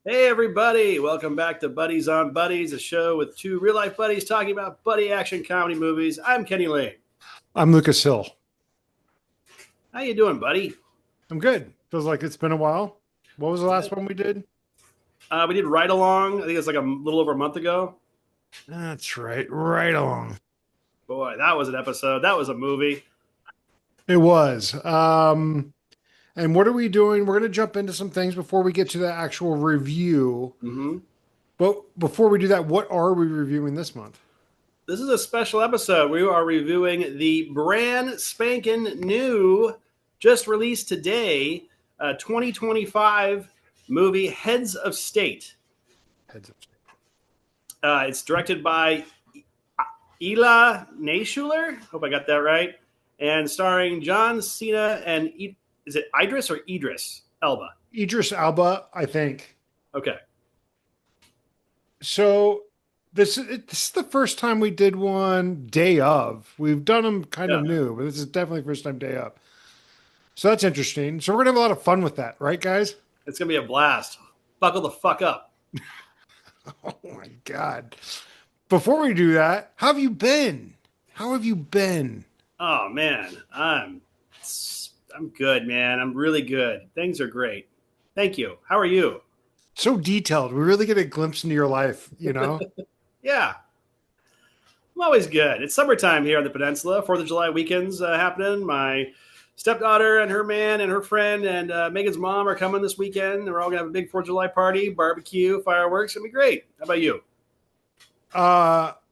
Hey, everybody. Welcome back to Buddies on Buddies, a show with two real life buddies talking about buddy action comedy movies. I'm Kenny Lane. I'm Lucas Hill. How you doing, buddy? I'm good. Feels like it's been a while. What was the last one we did? We did Ride Along. I think it's like a little over a month ago. That's right. Right along. Boy, that was an episode. That was a movie. It was. And what are we doing? We're going to jump into some things before we get to the actual review. hmm But before we do that, what are we reviewing this month? This is a special episode. We are reviewing the brand spanking new, just released today, 2025 movie Heads of State. Heads up. It's directed by Ela Nayshuler. Hope I got that right. And starring John Cena and is it Idris or Idris Elba? Idris Alba, I think. Okay. So this is the first time we did one day of. We've done them kind Yeah. of new, but this is definitely first time day of. So that's interesting. So we're gonna have a lot of fun with that, right, guys? It's going to be a blast. Buckle the fuck up. Oh my God. Before we do that, how have you been? How have you been? Oh man, I'm good, man. I'm really good. Things are great. Thank you. How are you? So detailed. We really get a glimpse into your life, you know? Yeah, I'm always good. It's summertime here on the peninsula. 4th of July weekends happening. My stepdaughter and her man and her friend and Megan's mom are coming this weekend. We're all going to have a big 4th of July party, barbecue, fireworks. It's going to be great. How about you?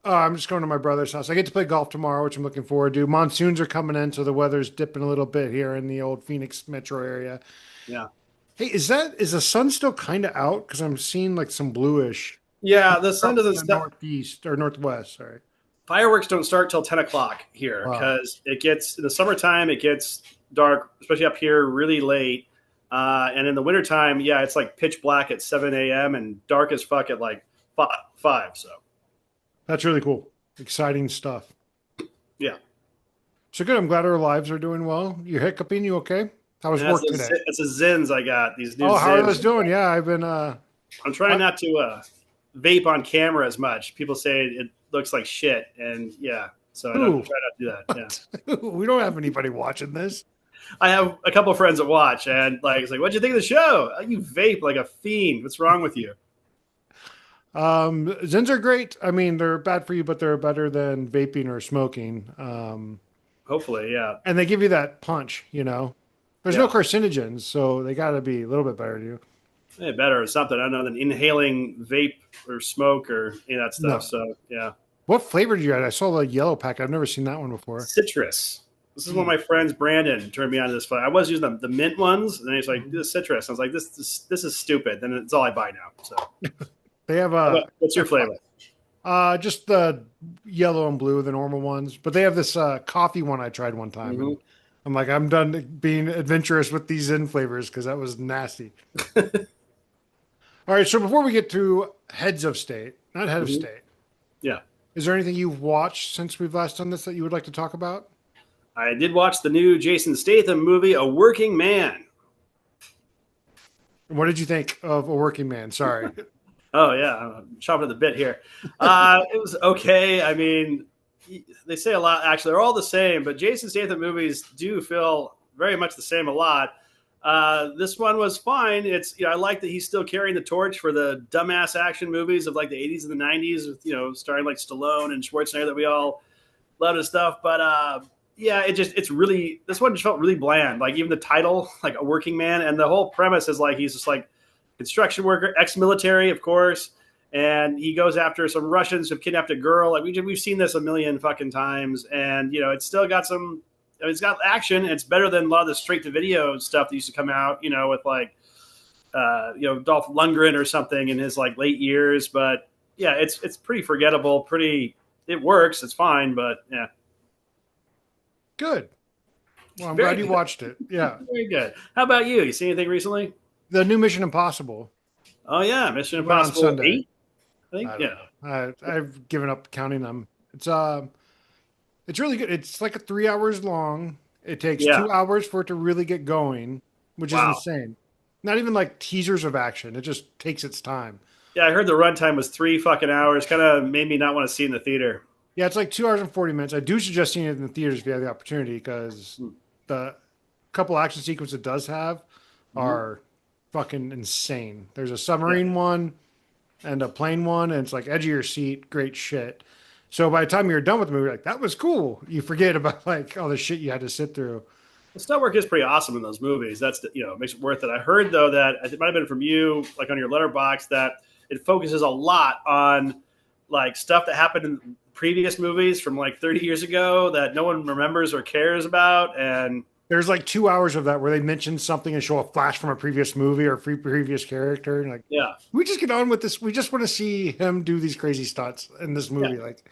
I'm just going to my brother's house. I get to play golf tomorrow, which I'm looking forward to. Monsoons are coming in, so the weather's dipping a little bit here in the old Phoenix metro area. Yeah. Hey, is the sun still kind of out? Because I'm seeing like some bluish Yeah, the sun up in doesn't the start. northeast or northwest. Sorry. Fireworks don't start till 10 o'clock here Wow. because it gets in the summertime, it gets dark, especially up here, really late. And in the wintertime, yeah, it's like pitch black at 7 a.m. and dark as fuck at like 5. So, That's really cool. Exciting stuff. yeah. So good. I'm glad our lives are doing well. You hiccuping? You okay? How was And that's work today? it's a Zins I got, these new Oh, how are Zins. those doing? Yeah, I've been I'm trying not to vape on camera as much. People say it looks like shit. And yeah, so I don't ooh, try not to do that. Yeah. we don't have anybody watching this. I have a couple of friends that watch and like, it's like, what'd you think of the show? You vape like a fiend. What's wrong with you? Zins are great. I mean, they're bad for you, but they're better than vaping or smoking. Hopefully, yeah. And they give you that punch, you know. There's no Yeah. carcinogens, so they got to be a little bit better to you. Better or something. I don't know than inhaling vape or smoke or any of that stuff. No. So yeah, What flavor did you add? I saw the yellow pack. I've never seen that one before. citrus. This is one of my friends, Brandon, turned me on to this. I was using the mint ones, and then he's like, "Do the citrus." I was like, "This is stupid." Then it's all I buy now. So, They have what's your flavor? just the yellow and blue, the normal ones. But they have this coffee one I tried one time, hmm and I'm like, I'm done being adventurous with these Zen flavors because that was nasty. All right, so before we get to heads of state, not head of hmm state, Yeah, is there anything you've watched since we've last done this that you would like to talk about? I did watch the new Jason Statham movie, A Working Man. What did you think of A Working Man? Sorry. Oh yeah, I'm chopping at the bit here. It was okay. I mean, they say a lot. Actually, they're all the same, but Jason Statham movies do feel very much the same a lot. This one was fine. It's I like that he's still carrying the torch for the dumbass action movies of like the 80s and the 90s with starring like Stallone and Schwarzenegger that we all love and stuff. But yeah, it's really this one just felt really bland. Like even the title, like A Working Man, and the whole premise is like he's just like construction worker, ex-military, of course, and he goes after some Russians who've kidnapped a girl. Like we've seen this a million fucking times, and it's still got some. It's got action. It's better than a lot of the straight-to-video stuff that used to come out, with like, Dolph Lundgren or something in his like late years. But yeah, it's pretty forgettable. It works. It's fine, but yeah, Good. Well, I'm very glad you good. watched it. Yeah. Very good. How about you? You see anything recently? The new Mission Impossible Oh yeah, Mission went on Impossible Sunday. 8, I think. I don't Yeah. know. I've given up counting them. It's really good. It's like 3 hours long. It takes Yeah. 2 hours for it to really get going, which is Wow. insane. Not even like teasers of action. It just takes its time. Yeah, I heard the runtime was 3 fucking hours. Kind of made me not want to see it in the theater. Yeah, it's like 2 hours and 40 minutes. I do suggest seeing it in the theaters if you have the opportunity because the couple action sequences it does have Mm-hmm. are fucking insane. There's a Yeah. submarine one and a plane one, and it's like edge of your seat, great shit. So by the time you're done with the movie, like that was cool. You forget about like all the shit you had to sit through. The stunt work is pretty awesome in those movies. That's makes it worth it. I heard though that it might have been from you, like on your letterbox, that it focuses a lot on like stuff that happened in previous movies from like 30 years ago that no one remembers or cares about. And There's like 2 hours of that where they mention something and show a flash from a previous movie or previous character, and like yeah, we just get on with this. We just want to see him do these crazy stunts in this yeah. movie. Like,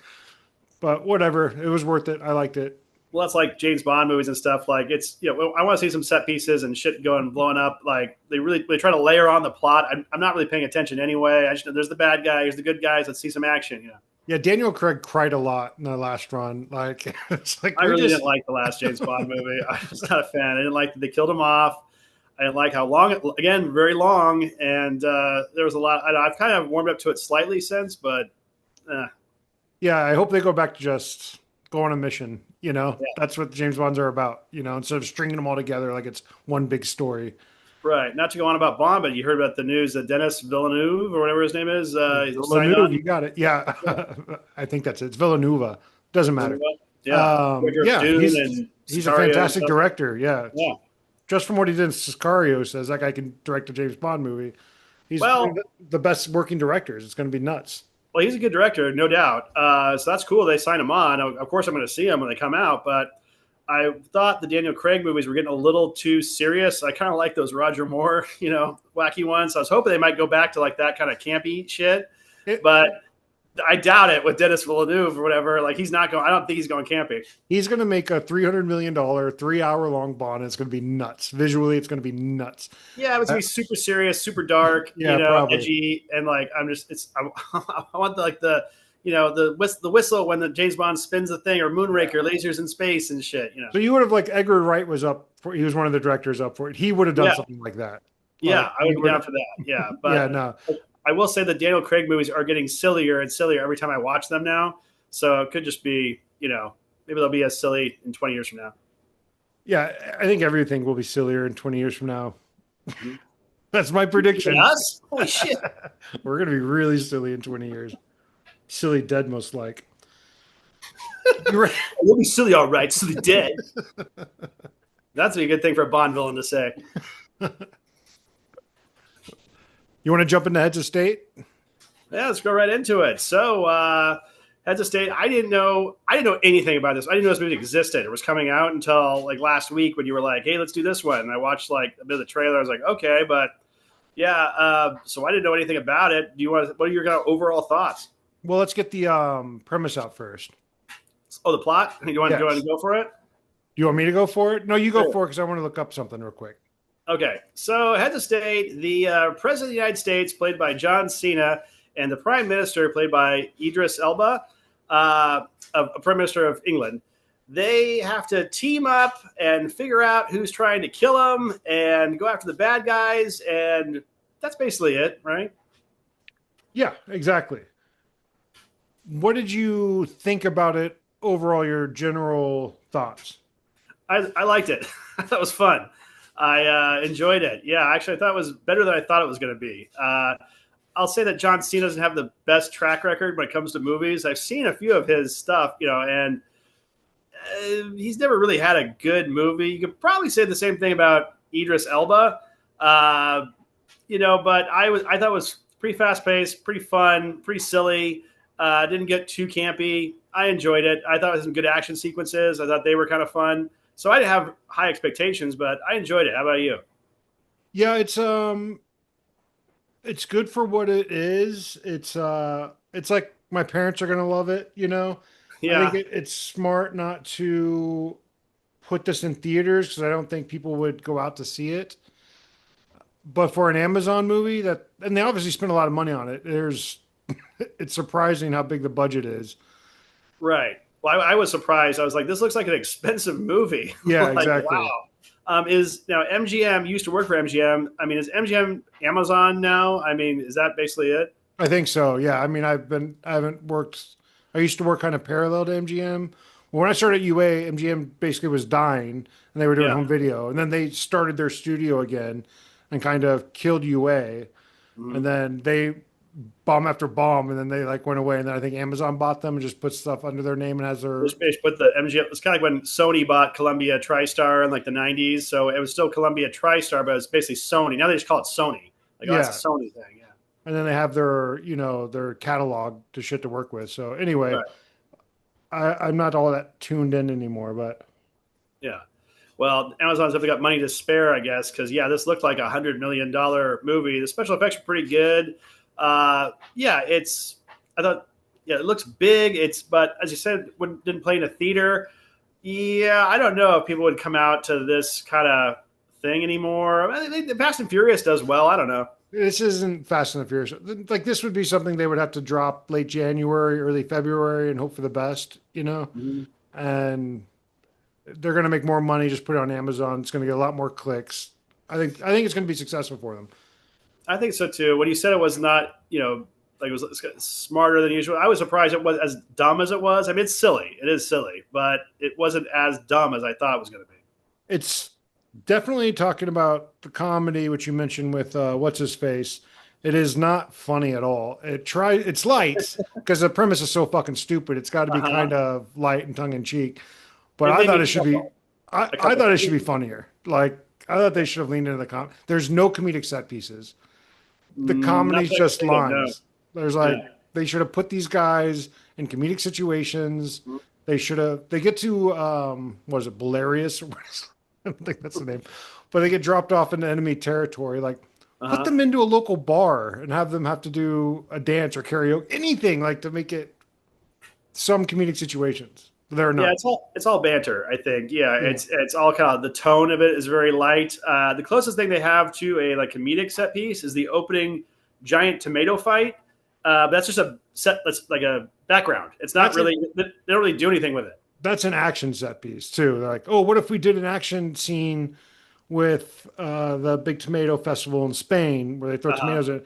but whatever, it was worth it. I liked it. Well, that's like James Bond movies and stuff. Like it's I want to see some set pieces and shit going blowing up. Like they try to layer on the plot. I'm not really paying attention anyway. I just know there's the bad guy, here's the good guys. Let's see some action. Yeah, Daniel Craig cried a lot in the last run. Like, it's like I really didn't like the last James Bond movie. I was not a fan. I didn't like that they killed him off. I didn't like how long again, very long, and there was a lot. I've kind of warmed up to it slightly since, but Yeah, I hope they go back to just go on a mission. yeah, That's what James Bonds are about. Instead of stringing them all together like it's one big story. right. Not to go on about Bond, but you heard about the news that Dennis Villeneuve or whatever his name is, signed Villeneuve, on. you got it. Yeah, I think that's it. It's Villanova. Doesn't matter. Yeah, Director of Yeah, Dune he's and he's a Sicario and fantastic stuff. director. Yeah, Yeah. just from what he did in Sicario, says that guy can direct a James Bond movie. He's one Well, of the best working directors. It's going to be nuts. well, he's a good director, no doubt. So that's cool. They signed him on. Of course, I'm going to see him when they come out. But I thought the Daniel Craig movies were getting a little too serious. I kind of like those Roger Moore, wacky ones. So I was hoping they might go back to like that kind of campy shit. It, But I doubt it with Dennis Villeneuve or whatever. Like he's not going. I don't think he's going campy. he's going to make a $300 million, 3 hour long Bond. It's going to be nuts. Visually, it's going to be nuts. Yeah, it's gonna be super serious, super dark, Yeah, probably. edgy, and like I'm just it's I want the whistle when the James Bond spins the thing or Moonraker, lasers in space and shit. So you would have like Edgar Wright was up for. He was one of the directors up for it. He would have done Yeah. something like that. Yeah, Like, I would he be down for that. Yeah, but yeah, no. I will say the Daniel Craig movies are getting sillier and sillier every time I watch them now. So it could just be maybe they'll be as silly in 20 years from now. Yeah, I think everything will be sillier in 20 years from now. Mhm. That's my prediction. Us? Holy shit! We're going to be really silly in 20 years. Silly dead, most like. You're right. We'll be silly, all right. Silly dead. That's a good thing for a Bond villain to say. You want to jump into heads of state? Yeah, let's go right into it. So, Heads of State, I didn't know anything about this. I didn't know this movie existed. It was coming out until like last week when you were like, "Hey, let's do this one." And I watched like a bit of the trailer. I was like, "Okay," but yeah. So I didn't know anything about it. What are your kind of overall thoughts? Well, let's get the premise out first. Oh, the plot. You want Yes. to go for it? Do you want me to go for it? No, you go Sure. for it because I want to look up something real quick. Okay, so Heads of State, the President of the United States, played by John Cena, and the Prime Minister, played by Idris Elba, a Prime Minister of England, they have to team up and figure out who's trying to kill them and go after the bad guys, and that's basically it, right? Yeah, exactly. What did you think about it overall, your general thoughts? I liked it. I thought it was fun. I enjoyed it. Yeah, actually, I thought it was better than I thought it was going to be. I'll say that John Cena doesn't have the best track record when it comes to movies. I've seen a few of his stuff, and he's never really had a good movie. You could probably say the same thing about Idris Elba, but I thought it was pretty fast paced, pretty fun, pretty silly. Didn't get too campy. I enjoyed it. I thought it was some good action sequences. I thought they were kind of fun. So I didn't have high expectations, but I enjoyed it. How about you? Yeah, it's good for what it is. It's like my parents are gonna love it. I Yeah, think it's smart not to put this in theaters because I don't think people would go out to see it. But for an Amazon movie and they obviously spent a lot of money on it. It's surprising how big the budget is. right. Well, I was surprised. I was like, this looks like an expensive movie. Yeah, Like, exactly. wow. Is now MGM used to work for MGM. I mean, is MGM Amazon now? I mean, is that basically it? I think so. Yeah. I mean, I haven't worked. I used to work kind of parallel to MGM. When I started at UA, MGM basically was dying, and they were doing Yeah. home video, and then they started their studio again, and kind of killed UA, and Mhm. then they bomb after bomb, and then they like went away, and then I think Amazon bought them and just put stuff under their name and has their. Just basically put the MGM. It's kind of like when Sony bought Columbia TriStar in like the '90s. So it was still Columbia TriStar, but it was basically Sony. Now they just call it Sony. Like, oh, that's Yeah, a Sony thing. Yeah. and then they have their their catalog to shit to work with. So anyway, Right. I'm not all that tuned in anymore, but Yeah. Well, Amazon's definitely got money to spare, I guess, because yeah, this looked like $100 million movie. The special effects are pretty good. Yeah, it's. I thought, yeah, it looks big. But as you said, didn't play in a theater. Yeah, I don't know if people would come out to this kind of thing anymore. I think the Fast and Furious does well. I don't know. this isn't Fast and the Furious. Like this would be something they would have to drop late January, early February, and hope for the best, Mhm. And they're going to make more money. Just put it on Amazon. It's going to get a lot more clicks. I think it's going to be successful for them. I think so too. When you said it was not, like it was smarter than usual, I was surprised it was as dumb as it was. I mean, it's silly. It is silly, but it wasn't as dumb as I thought it was going to be. It's definitely talking about the comedy, which you mentioned with what's his face. It is not funny at all. It's light because the premise is so fucking stupid. It's got to be Uh-huh. kind of light and tongue in cheek. But It I made thought me it think should be. of a I couple thought of it should be funnier. Like I thought they should have leaned into the There's no comedic set pieces. The not comedy's that I can just think of, no. lines. There's like Yeah. they should have put these guys in comedic situations. They should have. They get to what is it, Belarius? I don't think that's the name, but they get dropped off into enemy territory. Like put Uh-huh. them into a local bar and have them have to do a dance or karaoke, anything like to make it some comedic situations. There are Yeah, none. it's all banter. I think. Yeah, Yeah. it's all kind of the tone of it is very light. The closest thing they have to a like comedic set piece is the opening giant tomato fight. But that's just a set. That's like a background. It's not That's it. really. They don't really do anything with it. That's an action set piece too. They're like, oh, what if we did an action scene with the big tomato festival in Spain where they throw Uh-huh. tomatoes in,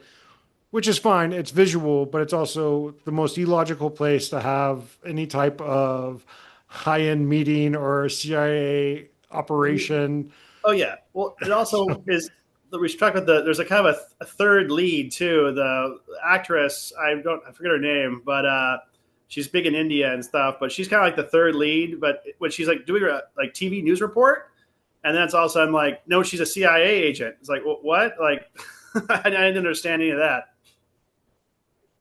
which is fine. It's visual, but it's also the most illogical place to have any type of high-end meeting or CIA operation. Oh yeah. Well, it also is. We should talk about There's a kind of a third lead too. The actress, I forget her name, but she's big in India and stuff. But she's kind of like the third lead. But when she's like doing her like TV news report, and then it's all of a sudden like, no, she's a CIA agent. It's like, what? Like, I didn't understand any of that.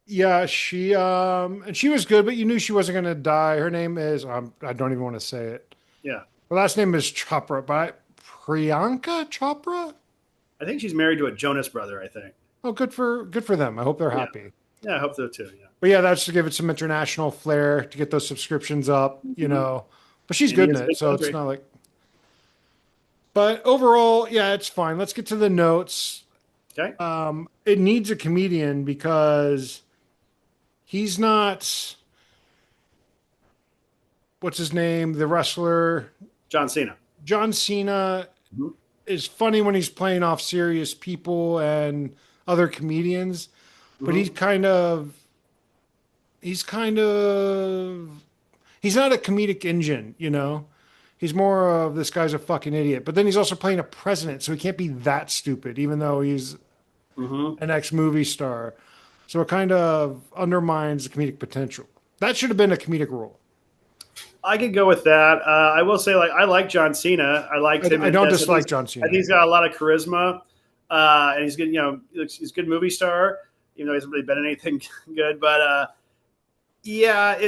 Yeah, she was good, but you knew she wasn't going to die. Her name is I don't even want to say it. Yeah, Her last name is Chopra, but Priyanka Chopra. I think she's married to a Jonas brother. I think. Oh, good for them. I hope they're Yeah, happy. yeah, I hope so too. Yeah, But yeah, that's to give it some international flair to get those subscriptions up. But she's good in India's a it, big so it's country. not like. But overall, yeah, it's fine. Let's get to the notes. Okay, It needs a comedian because he's not. What's his name? The wrestler John Cena. John Cena Mhm. is funny when he's playing off serious people and other comedians, but Mhm. he's not a comedic engine. He's more of this guy's a fucking idiot. But then he's also playing a president, so he can't be that stupid, even though he's Mhm. an ex-movie star. So it kind of undermines the comedic potential. That should have been a comedic role. I could go with that. I will say, like, I like John Cena. I liked him I in don't this. dislike John I think Cena. he's got a lot of charisma, and he's good. He's a good movie star, even though he hasn't really been in anything good. But yeah,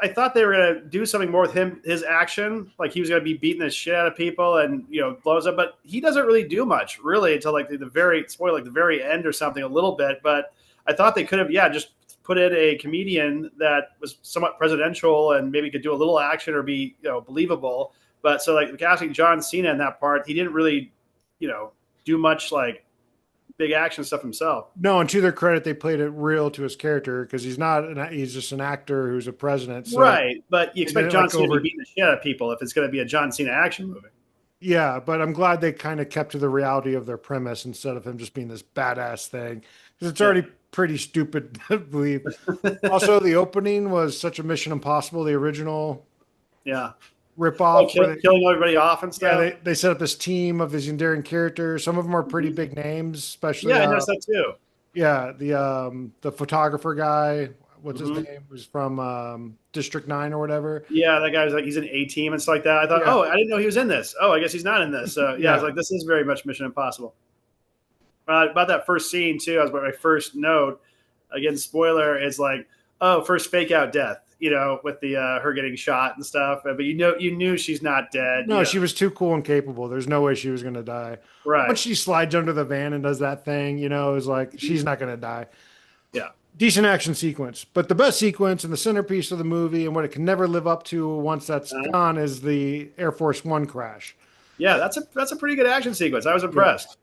I thought they were gonna do something more with him, his action, like he was gonna be beating the shit out of people and blows up. But he doesn't really do much, really, until like the very like the very end or something, a little bit. But I thought they could have, yeah, just put in a comedian that was somewhat presidential and maybe could do a little action or be believable. But so like casting John Cena in that part, he didn't really do much like big action stuff himself. No, and to their credit, they played it real to his character because he's just an actor who's a president. So Right, but you they expect didn't John like Cena to be over. beating the shit out of people if it's going to be a John Cena action movie. Yeah, but I'm glad they kind of kept to the reality of their premise instead of him just being this badass thing. Because it's Yeah. already pretty stupid to believe. Also, the opening was such a Mission Impossible, the original Yeah. Oh, ripoff, where killing everybody off and yeah, stuff. they set up this team of these endearing characters. Some of them are pretty Mhm. big names, especially Yeah, I noticed that too. yeah, the photographer guy, what's his Hmm. name? Was from District 9 or whatever. Yeah, that guy was like, he's an A team and stuff like that. I thought, Yeah, oh, I didn't know he was in this. Oh, I guess he's not in this. So yeah, I was yeah. like, this is very much Mission Impossible. About that first scene too, I was about my first note. Again, spoiler is like, oh, first fake out death. With the her getting shot and stuff. But you knew she's not dead. No, she was too cool and capable. There's no way she was going to die. Once Right. she slides under the van and does that thing, it was like she's not going to die. Yeah. Decent action sequence, but the best sequence and the centerpiece of the movie and what it can never live up to once that's Uh, gone is the Air Force One crash. yeah, that's a pretty good action sequence. I was Yeah. impressed.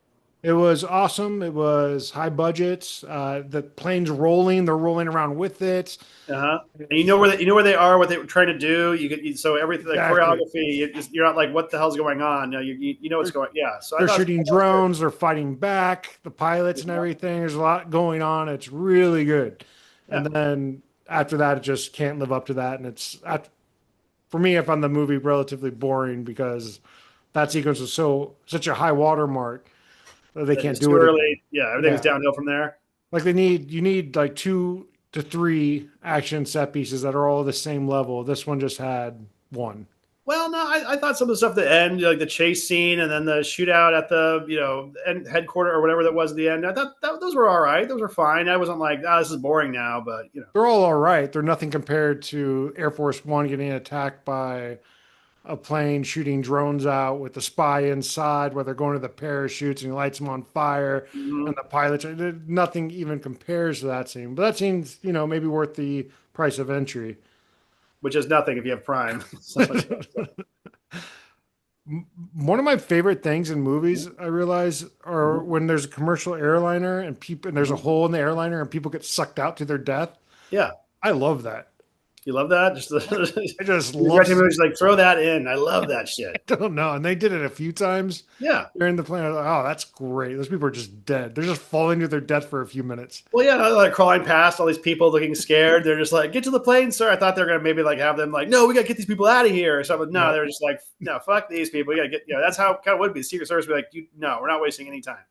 It was awesome. It was high budgets. The plane's rolling; they're rolling around with it. Uh-huh. And you know where they are, what they were trying to do. So everything, like Exactly. choreography, you're not like, what the hell's going on? No, you know what's They're, going. Yeah. So I they're thought, shooting drones. They're fighting back. The pilots and yeah, everything. There's a lot going on. It's really good. yeah, And then after that, it just can't live up to that. And for me, I found the movie relatively boring because that sequence was such a high watermark that they it can't was too do it again. early. Yeah, everything was Yeah. downhill from there. Like you need like 2 to 3 action set pieces that are all the same level. This one just had one. Well, no, I thought some of the stuff at the end, like the chase scene and then the shootout at the end headquarters or whatever that was at the end. I thought those were all right. Those were fine. I wasn't like, this is boring now, but They're all right. They're nothing compared to Air Force One getting attacked by a plane shooting drones out with the spy inside where they're going to the parachutes and he lights them on fire mhm, and the pilots. Nothing even compares to that scene. But that scene's, maybe worth the price of entry. which is nothing if you have Prime. Stuff like that. One of my favorite things in movies, I realize, are Mhm, when there's a commercial airliner and there's a mhm. hole in the airliner and people get sucked out to their death. Yeah, I love that. you love that. Just I just the love. directing movies, like throw that in. I love that I shit. don't know, and they did it a few times Yeah. during the plane. I was like, oh, that's great. Those people are just dead. They're just falling to their death for a few minutes. Well, yeah, like crawling past all these people looking scared. They're just like, get to the plane, sir. I thought they were gonna maybe like have them like, no, we gotta get these people out of here or something. No, Yeah. they're just like, no, fuck these people. We gotta get. That's how it kind of would be. The Secret Service would be like, no, we're not wasting any time.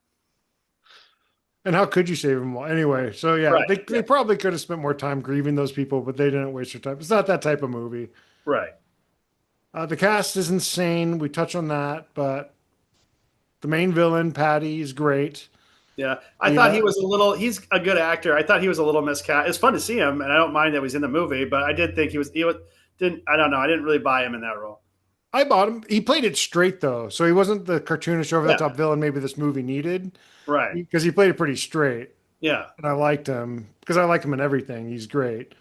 And how could you save them all? Anyway, so yeah, Right. they Yeah. probably could have spent more time grieving those people, but they didn't waste their time. It's not that type of movie. Right. The cast is insane. We touch on that, but the main villain, Patty, is great. Yeah. I thought Yeah, he was a little. He's a good actor. I thought he was a little miscast. It's fun to see him, and I don't mind that he's in the movie. But I did think he was. Didn't. I don't know. I didn't really buy him in that role. I bought him. He played it straight though, so he wasn't the cartoonish over the Yeah. top villain maybe this movie needed Right. because he played it pretty straight, Yeah. and I liked him because I like him in everything. He's great.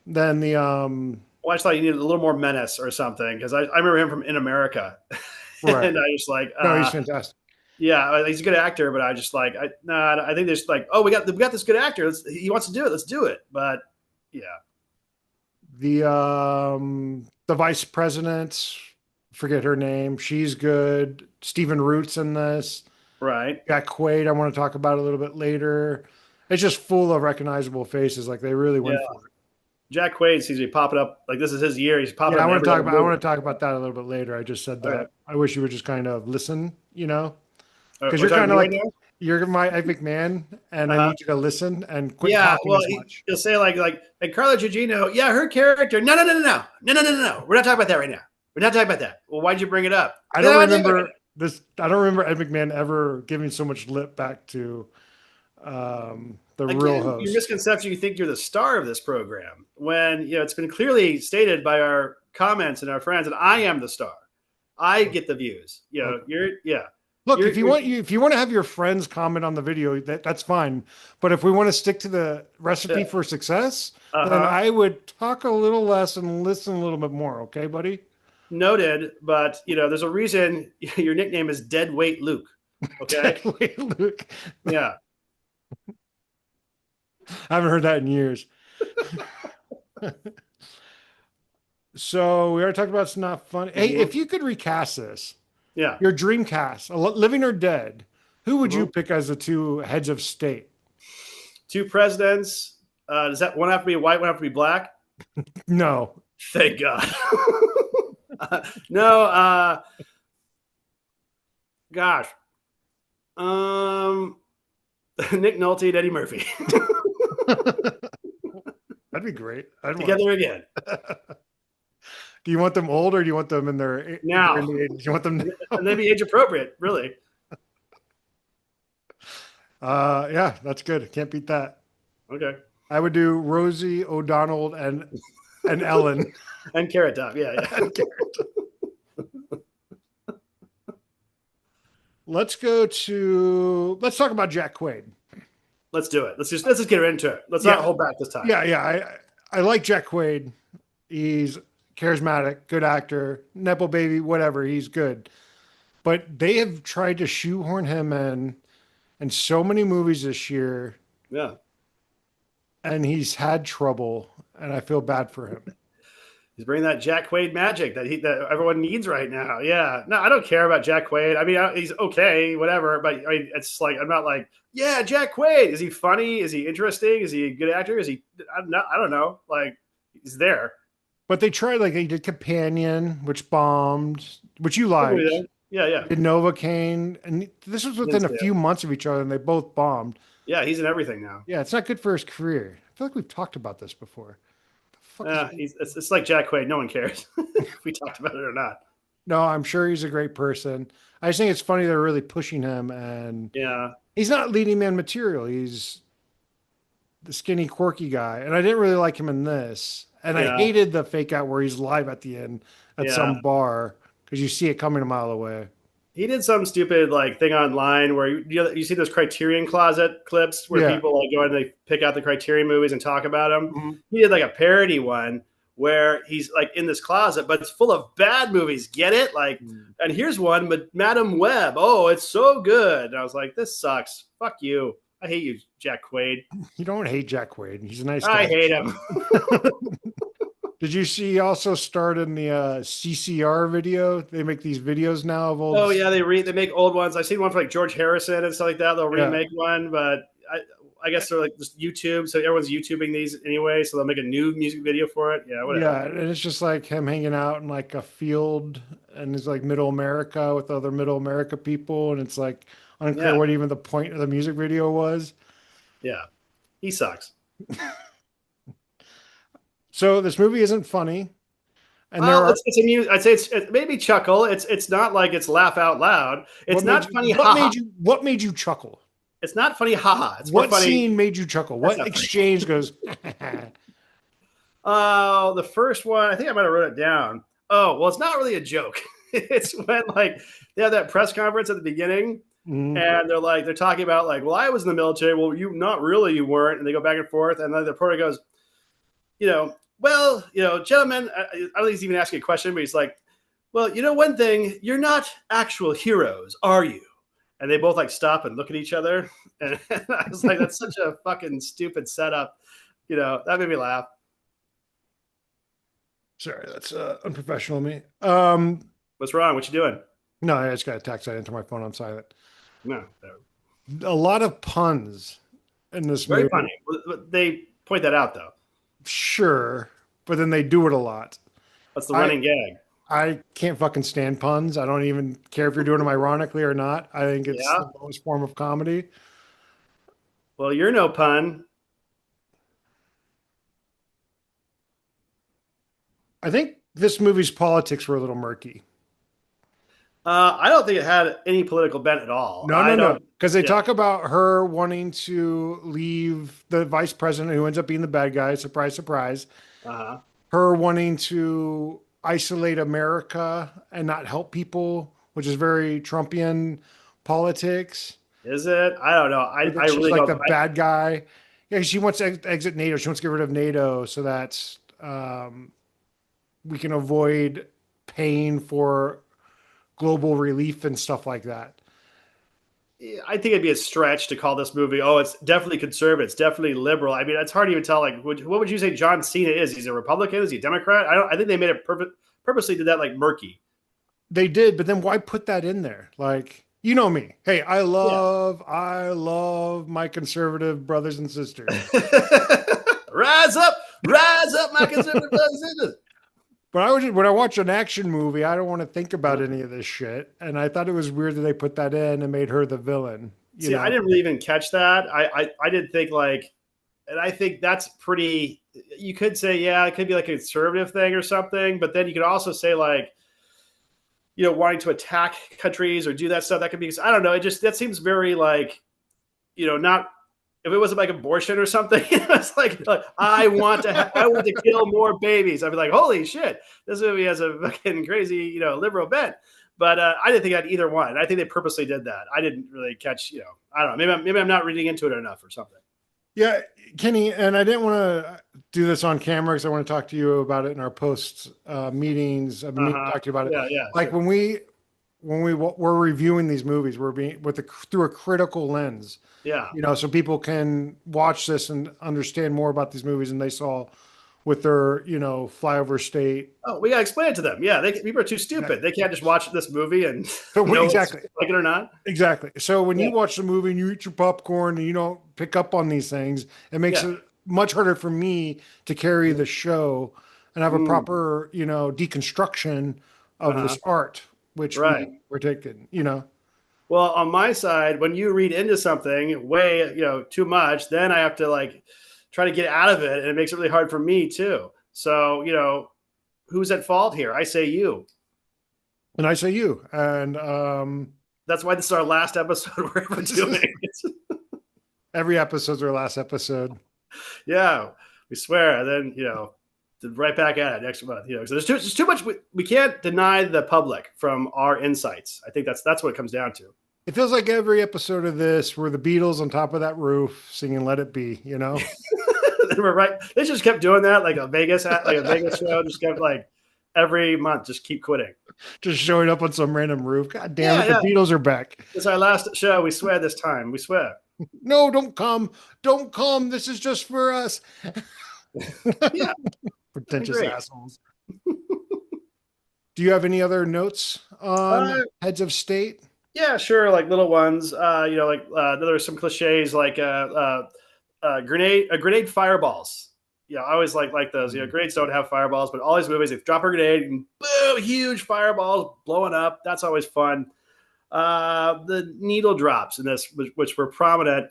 Then the Well, I just thought you needed a little more menace or something because I remember him from In America, right. and I just like, No, he's fantastic. yeah, he's a good actor, but I just like, I think there's like, oh, we got this good actor. He wants to do it. Let's do it. But yeah, The vice president, forget her name. She's good. Stephen Root's in this. right. Got Quaid. I want to talk about a little bit later. It's just full of recognizable faces. Like they really Yeah, went for it. Jack Quaid seems to be popping up. Like this is his year. He's popping Yeah, up in every other I movie. want to talk about that a little bit later. I just said Okay. that. I wish you would just kind of listen, because We're you're talking kind of right like now. you're my Epic Man, and I Uh-huh. need you to listen and quit Yeah, talking well, as much. he'll say like Carla Gugino. Yeah, her character. No, no, no, no, no, no, no, no, no, no. We're not talking about that right now. We're not talking about that. Well, why'd you bring it up? I don't No, no, no. remember this. I don't remember Ed McMahon ever giving so much lip back to the real Again, your host. misconception, you think you're the star of this program when it's been clearly stated by our comments and our friends that I am the star. I get the views. Look, You're, you're if you want to have your friends comment on the video, that's fine. But if we want to stick to the recipe for success, then uh-huh. I would talk a little less and listen a little bit more. Okay, buddy? Noted, but there's a reason your nickname is Dead Weight Luke. Okay. Wait, Luke. Yeah. I haven't heard that in years. So we already talked about it's not funny. Hey, Mhm. if you could recast this, Yeah. Your dream cast, living or dead. Who would you Mhm. pick as the two heads of state? Two presidents. Does that one have to be white? One have to be black? No. Thank God. No. Gosh. Um, Nick Nolte and Eddie Murphy That'd be great. I'd watch. together again. Do you want them old or do you want them in their Now, during the 80s? You want them now? and they'd be age appropriate, really. Yeah, that's good. Can't beat that. Okay. I would do Rosie O'Donnell and Ellen. And Carrot Top. Yeah, yeah. Let's talk about Jack Quaid. Let's do it. Let's just get into it. Let's not hold back this time. Yeah. I like Jack Quaid. He's charismatic, good actor, Nepo baby, whatever. He's good. But they have tried to shoehorn him in so many movies this year, Yeah. and he's had trouble, and I feel bad for him. He's bringing that Jack Quaid magic that everyone needs right now. Yeah. No, I don't care about Jack Quaid. I mean, he's okay, whatever. But I mean, it's like I'm not like, yeah, Jack Quaid. Is he funny? Is he interesting? Is he a good actor? Is he? I don't know. Like, he's there. But they tried, like they did Companion, which bombed, which you liked. Yeah, yeah. Did Novocaine, and this was within a few months of each other, and they both bombed. Yeah, he's in everything now. Yeah, it's not good for his career. I feel like we've talked about this before. It's like Jack Quaid. No one cares if we talked about it or not. No, I'm sure he's a great person. I just think it's funny they're really pushing him, and yeah, he's not leading man material. He's the skinny, quirky guy, and I didn't really like him in this. And I hated the fake out where he's live at the end at some bar because you see it coming a mile away. He did some stupid like thing online where you see those Criterion Closet clips where people like go and they pick out the Criterion movies and talk about them. Mm-hmm. He did like a parody one where he's like in this closet, but it's full of bad movies. Get it? Like, and here's one, but Madam Web. Oh, it's so good. And I was like, this sucks. Fuck you. I hate you, Jack Quaid. You don't hate Jack Quaid. He's a nice guy. I hate him. Did you see he also starred in the CCR video? They make these videos now of old. Oh yeah, they make old ones. I've seen one for like George Harrison and stuff like that. They'll remake one, but I guess they're like just YouTube, so everyone's YouTubing these anyway. So they'll make a new music video for it. Yeah, whatever. Yeah, and it's just like him hanging out in like a field, and it's like Middle America with other Middle America people, and it's like unclear what even the point of the music video was. Yeah, he sucks. So this movie isn't funny, and I'd say it's maybe chuckle. It's not like it's laugh out loud. It's not funny. What made you chuckle? It's not funny. Haha. It's what funny. Scene made you chuckle? What exchange goes? The first one. I think I might have wrote it down. Oh well, it's not really a joke. It's when like they have that press conference at the beginning. Mm-hmm. And they're talking about like, well, I was in the military. Well, you weren't. And they go back and forth. And then the reporter goes, gentlemen, I don't think he's even asking a question, but he's like, well, one thing, you're not actual heroes, are you? And they both like stop and look at each other. And I was like, that's such a fucking stupid setup. That made me laugh. Sorry, that's unprofessional of me. What's wrong? What you doing? No, I just got a text. I entered my phone on silent. No. A lot of puns in this movie. Very funny. They point that out, though. Sure, but then they do it a lot. That's the running gag. I can't fucking stand puns. I don't even care if you're doing them ironically or not. I think it's the lowest form of comedy. Well, you're no pun. I think this movie's politics were a little murky. I don't think it had any political bent at all. No. Because they talk about her wanting to leave the vice president who ends up being the bad guy. Surprise, surprise. Uh-huh. Her wanting to isolate America and not help people, which is very Trumpian politics. Is it? I don't know. I really like the bad guy. Yeah, she wants to exit NATO. She wants to get rid of NATO so that we can avoid paying for global relief and stuff like that. I think it'd be a stretch to call this movie, it's definitely conservative, it's definitely liberal. I mean, it's hard to even tell, like, what would you say John Cena is? He's a Republican? Is he a Democrat? I think they made it purposely did that, like, murky. They did, but then why put that in there? Like, you know me. Hey, Yeah. I love my conservative brothers and sisters. Rise up, my conservative brothers and sisters. But when I watch an action movie, I don't want to think about any of this shit. And I thought it was weird that they put that in and made her the villain. You See, I know, didn't really even catch that. I did think like, and I think that's pretty. You could say, yeah, it could be like a conservative thing or something, but then you could also say like, wanting to attack countries or do that stuff. That could be. I don't know. It just that seems very like, not if it wasn't like abortion or something, it's like I want to kill more babies. I'd be like, holy shit, this movie has a fucking crazy, liberal bent. But I didn't think I had either one. I think they purposely did that. I didn't really catch, I don't know. Maybe I'm not reading into it enough or something. yeah, Kenny, and I didn't want to do this on camera because I want to talk to you about it in our post meetings. I've been talking about it. Yeah, yeah. Like Sure. we're reviewing these movies, we're being through a critical lens. Yeah. So people can watch this and understand more about these movies than they saw with their, flyover state. Oh, we gotta explain it to them. Yeah, people are too stupid. They can't just watch this movie and So know exactly, like it or not. exactly. So when Yeah. you watch the movie and you eat your popcorn and you don't pick up on these things, it makes Yeah. it much harder for me to carry the show and have a Mm. proper, deconstruction of Uh-huh. this art, which Right. we're taking. Well, on my side, when you read into something way, too much, then I have to like try to get out of it, and it makes it really hard for me too. So, who's at fault here? I say you. And I say you. And That's why this is our last episode we're ever doing. every episode's our last episode. Yeah, we swear. And then, right back at it next month. So there's too much. We can't deny the public from our insights. I think that's what it comes down to. It feels like every episode of this were the Beatles on top of that roof singing "Let It Be." We're right. They just kept doing that, like a Vegas show. Just kept like every month, just keep quitting. Just showing up on some random roof. God damn it, Yeah. the Beatles are back. It's our last show. We swear this time. We swear. No, don't come. Don't come. This is just for us. Yeah. Pretentious Great. assholes. Do you have any other notes on heads of state? Yeah, sure. Like little ones. There are some cliches like grenade fireballs. Yeah, I always like those. Grenades don't have fireballs, but all these movies, they drop a grenade and boom, huge fireballs blowing up. That's always fun. The needle drops in this, which were prominent.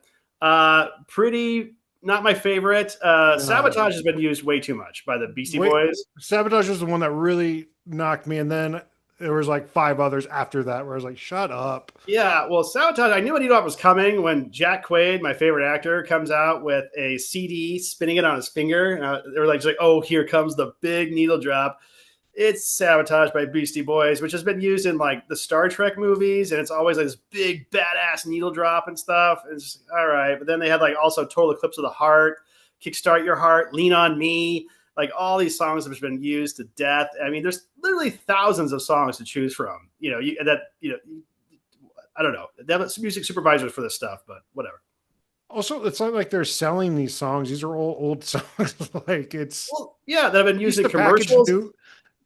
Pretty not my favorite. Sabotage has been used way too much by the Beastie Boys. Sabotage was the one that really knocked me, and then there was like 5 others after that where I was like, shut up. Yeah, well, Sabotage, I knew a needle drop was coming when Jack Quaid, my favorite actor, comes out with a CD, spinning it on his finger. They were like, oh, here comes the big needle drop. It's Sabotage by Beastie Boys, which has been used in like the Star Trek movies, and it's always like this big badass needle drop and stuff. It's just, all right, but then they had like also Total Eclipse of the Heart, Kickstart Your Heart, Lean on Me. Like all these songs have been used to death. I mean, there's literally thousands of songs to choose from. I don't know. They have music supervisors for this stuff, but whatever. Also, it's not like they're selling these songs. These are all old songs. Like that have been used in commercials.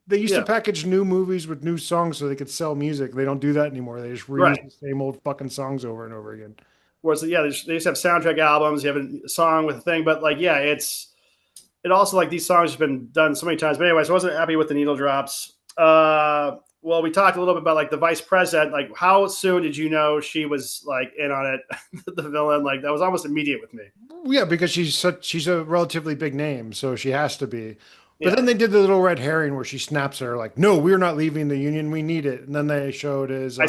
They used to package new movies with new songs so they could sell music. They don't do that anymore. They just reuse the same old fucking songs over and over again. Whereas, they just have soundtrack albums. You have a song with a thing, but like, it also like these songs have been done so many times. But anyways, I wasn't happy with the needle drops. Well, we talked a little bit about like the vice president. Like, how soon did you know she was like in on it? The villain, like that was almost immediate with me. Yeah, because she's a relatively big name, so she has to be. But then they did the little red herring where she snaps her like, "No, we're not leaving the union. We need it." And then they showed as I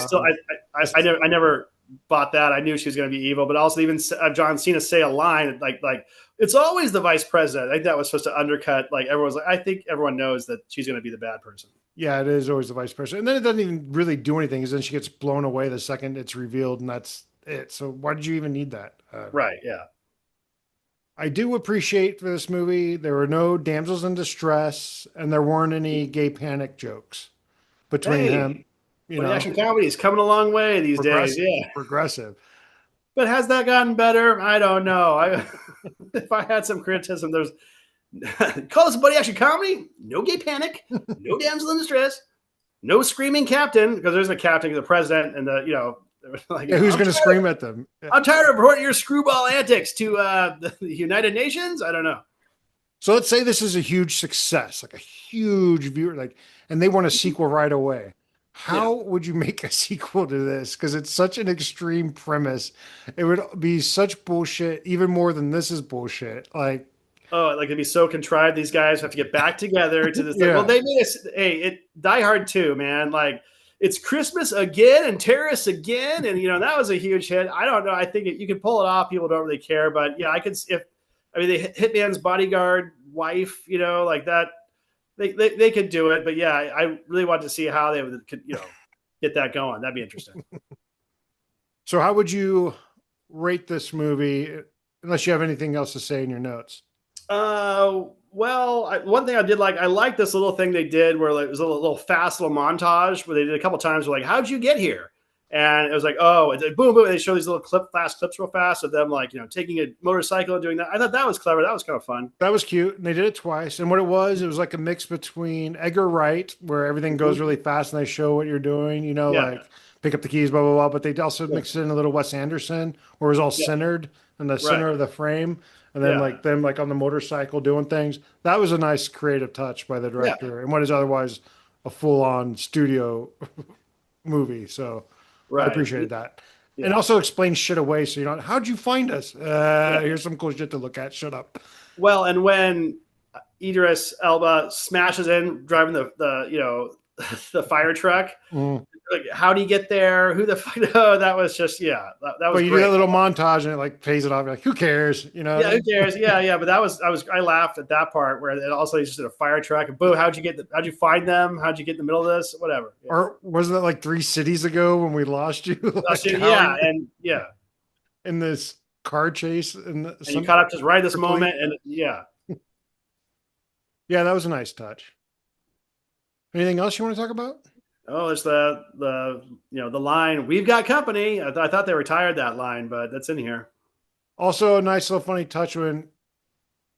never bought that. I knew she was going to be evil, but also even John Cena say a line like it's always the vice president. I think that was supposed to undercut like everyone's like. I think everyone knows that she's going to be the bad person. Yeah, it is always the vice president, and then it doesn't even really do anything because then she gets blown away the second it's revealed, and that's it. So why did you even need that? Right? Yeah. I do appreciate for this movie there were no damsels in distress, and there weren't any gay panic jokes between him. Action comedy is coming a long way these days. Yeah, progressive. But has that gotten better? I don't know. If I had some criticism, there's call this a buddy action comedy. No gay panic. No damsel in distress. No screaming captain, because there's a captain, the president, and like, Yeah, who's going to scream at them? Yeah. I'm tired of reporting your screwball antics to the United Nations. I don't know. So let's say this is a huge success, like a huge viewer, like, and they want a sequel right away. Yeah. How would you make a sequel to this? Because it's such an extreme premise. It would be such bullshit, even more than this is bullshit. Like, Oh, like it'd be so contrived. These guys have to get back together to this. Well, yeah. they made us. Hey, Die Hard 2, man. Like it's Christmas again and terrorists again, and that was a huge hit. I don't know. I think you could pull it off. People don't really care, but yeah, I could. If I mean, the Hitman's bodyguard wife, like that, they could do it. But yeah, I really want to see how they could get that going. That'd be interesting. So how would you rate this movie, unless you have anything else to say in your notes? Well, one thing I did like, I liked this little thing they did where like, it was a little fast little montage where they did a couple times. Where like, how'd you get here? And it was like, oh, it's like boom, boom. And they show these little fast clips real fast of them like, taking a motorcycle and doing that. I thought that was clever. That was kind of fun. That was cute. And they did it twice. And what it was like a mix between Edgar Wright, where everything goes really fast and they show what you're doing, Yeah. like pick up the keys, blah, blah, blah. But they also mixed in a little Wes Anderson, where it was all centered in the center of the frame. And then like them like on the motorcycle doing things. That was a nice creative touch by the director and what is otherwise a full-on studio movie. So I appreciated that. Yeah. And also explain shit away so you're not, how'd you find us? Here's some cool shit to look at. Shut up. Well, and when Idris Elba smashes in driving the the fire truck, like, how do you get there? Who the fuck? No, that was just that was. But you great. do that little montage and it like pays it off. You're like, who cares? Yeah, who cares? Yeah. But I laughed at that part where it also just did a fire truck and boom. How'd you find them? How'd you get in the middle of this? Whatever. Yeah. Or wasn't that like 3 cities ago when we lost you? Like, in this car chase and you caught up just right this moment and yeah, that was a nice touch. Anything else you want to talk about? Oh, it's the line, "We've got company." I thought they retired that line, but that's in here. Also, a nice little funny touch when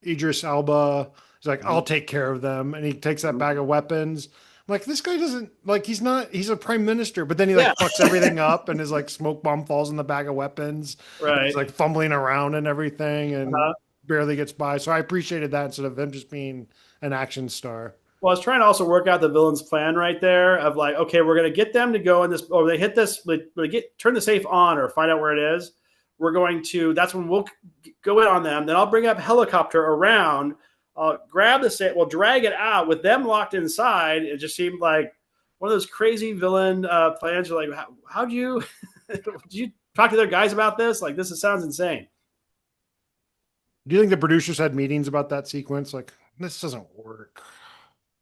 Idris Elba is like, "I'll take care of them," and he takes that bag of weapons. I'm like, this guy doesn't like he's a prime minister, but then he like fucks everything up, and his like smoke bomb falls in the bag of weapons. Right, he's like fumbling around and everything, and barely gets by. So I appreciated that instead of him just being an action star. Well, I was trying to also work out the villain's plan right there of like, okay, we're going to get them to go in this, or they hit this, turn the safe on or find out where it is. That's when we'll go in on them. Then I'll bring up helicopter around, grab the safe, we'll drag it out with them locked inside. It just seemed like one of those crazy villain plans. You're like, how'd you, did you talk to their guys about this? Like, sounds insane. Do you think the producers had meetings about that sequence? Like, this doesn't work.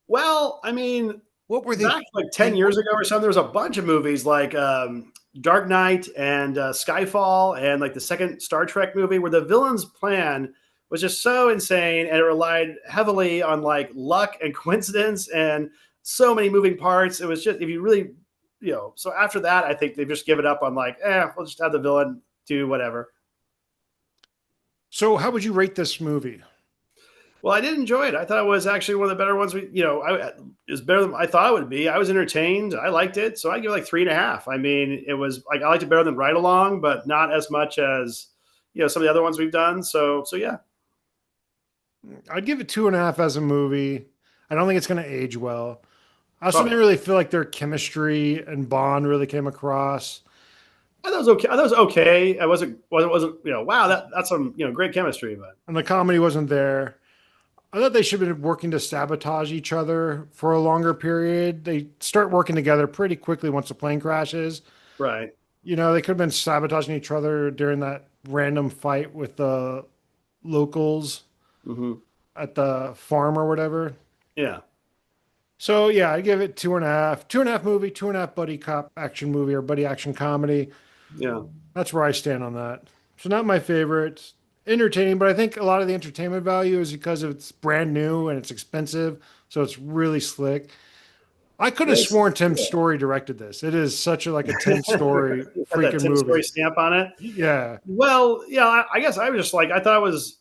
Well, I mean, what were they back like 10 years ago or something? There was a bunch of movies like Dark Knight and Skyfall and like the second Star Trek movie where the villain's plan was just so insane and it relied heavily on like luck and coincidence and so many moving parts. It was just, if you really, so after that, I think they've just given up on like, we'll just have the villain do whatever. So how would you rate this movie? Well, I did enjoy it. I thought it was actually one of the better ones. It was better than I thought it would be. I was entertained. I liked it. So I give it like 3.5. I mean, it was like, I liked it better than Ride Along, but not as much as, some of the other ones we've done. So yeah. I'd give it 2.5 as a movie. I don't think it's going to age well. I also didn't really feel like their chemistry and bond really came across. I thought it was okay. It wasn't, wow, that's some, great chemistry, but. And the comedy wasn't there. I thought they should have been working to sabotage each other for a longer period. They start working together pretty quickly once the plane crashes. Right. They could have been sabotaging each other during that random fight with the locals at the farm or whatever. Yeah. So yeah, I give it 2.5. 2.5 movie, 2.5 buddy cop action movie or buddy action comedy. Yeah. That's where I stand on that. So not my favorite. Entertaining, but I think a lot of the entertainment value is because it's brand new and it's expensive, so it's really slick. I could have sworn Tim Story directed this. It is such a Tim Story freaking Tim movie. Story stamp on it. Yeah. Well, yeah, I guess I was just like, I thought it was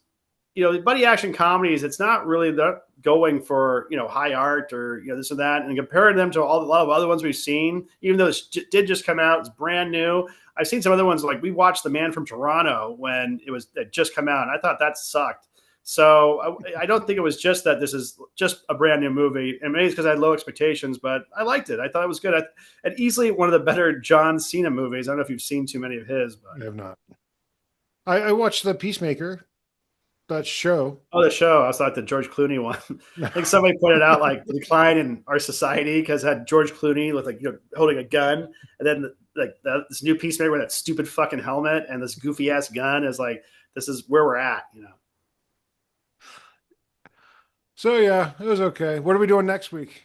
buddy action comedies, it's not really going for, high art or, this or that. And comparing them to a lot of other ones we've seen, even though this did just come out, it's brand new. I've seen some other ones, like we watched The Man from Toronto when it just come out, and I thought that sucked. So I don't think it was just that this is just a brand new movie, and maybe it's because I had low expectations, but I liked it. I thought it was good, and easily one of the better John Cena movies. I don't know if you've seen too many of his, but I have not. I watched The Peacemaker, that show. oh, the show. I thought the George Clooney one. I think somebody pointed out like the decline in our society because it had George Clooney with holding a gun, and then this new Peacemaker with that stupid fucking helmet and this goofy ass gun is like, this is where we're at. So yeah, it was okay. What are we doing next week?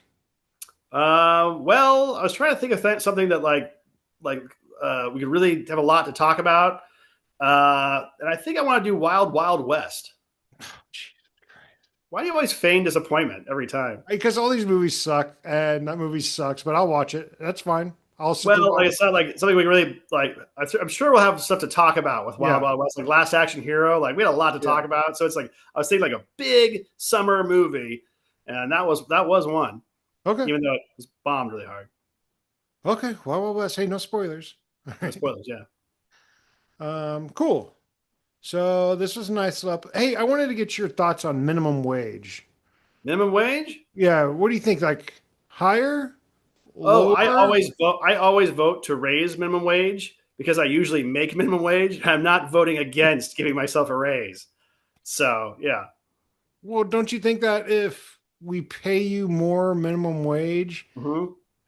Well, I was trying to think of something that we could really have a lot to talk about. And I think I want to do Wild Wild West. Why do you always feign disappointment every time? Because all these movies suck, and that movie sucks. But I'll watch it. That's fine. Well, like it's not like something we can really like. I'm sure we'll have stuff to talk about with Wild Wild West, like Last Action Hero. Like we had a lot to talk about, so it's like I was thinking like a big summer movie, and that was one. Okay, even though it was bombed really hard. Okay, well, let's say no spoilers. No spoilers, yeah. Cool. So this was a nice up. Hey, I wanted to get your thoughts on minimum wage. Minimum wage? Yeah. What do you think? Like higher? Oh, I always vote to raise minimum wage because I usually make minimum wage. I'm not voting against giving myself a raise. So yeah. Well, don't you think that if we pay you more minimum wage,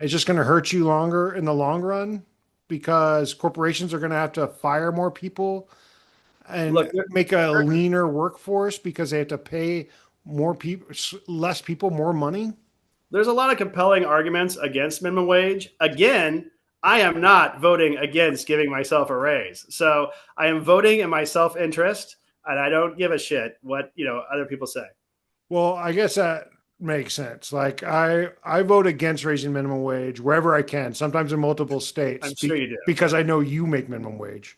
it's just going to hurt you longer in the long run? Because corporations are going to have to fire more people and make a leaner workforce because they have to pay more people, less people, more money. There's a lot of compelling arguments against minimum wage. Again, I am not voting against giving myself a raise. So I am voting in my self-interest, and I don't give a shit what other people say. Well, I guess that makes sense. Like I vote against raising minimum wage wherever I can, sometimes in multiple states. I'm sure you do. Because I know you make minimum wage.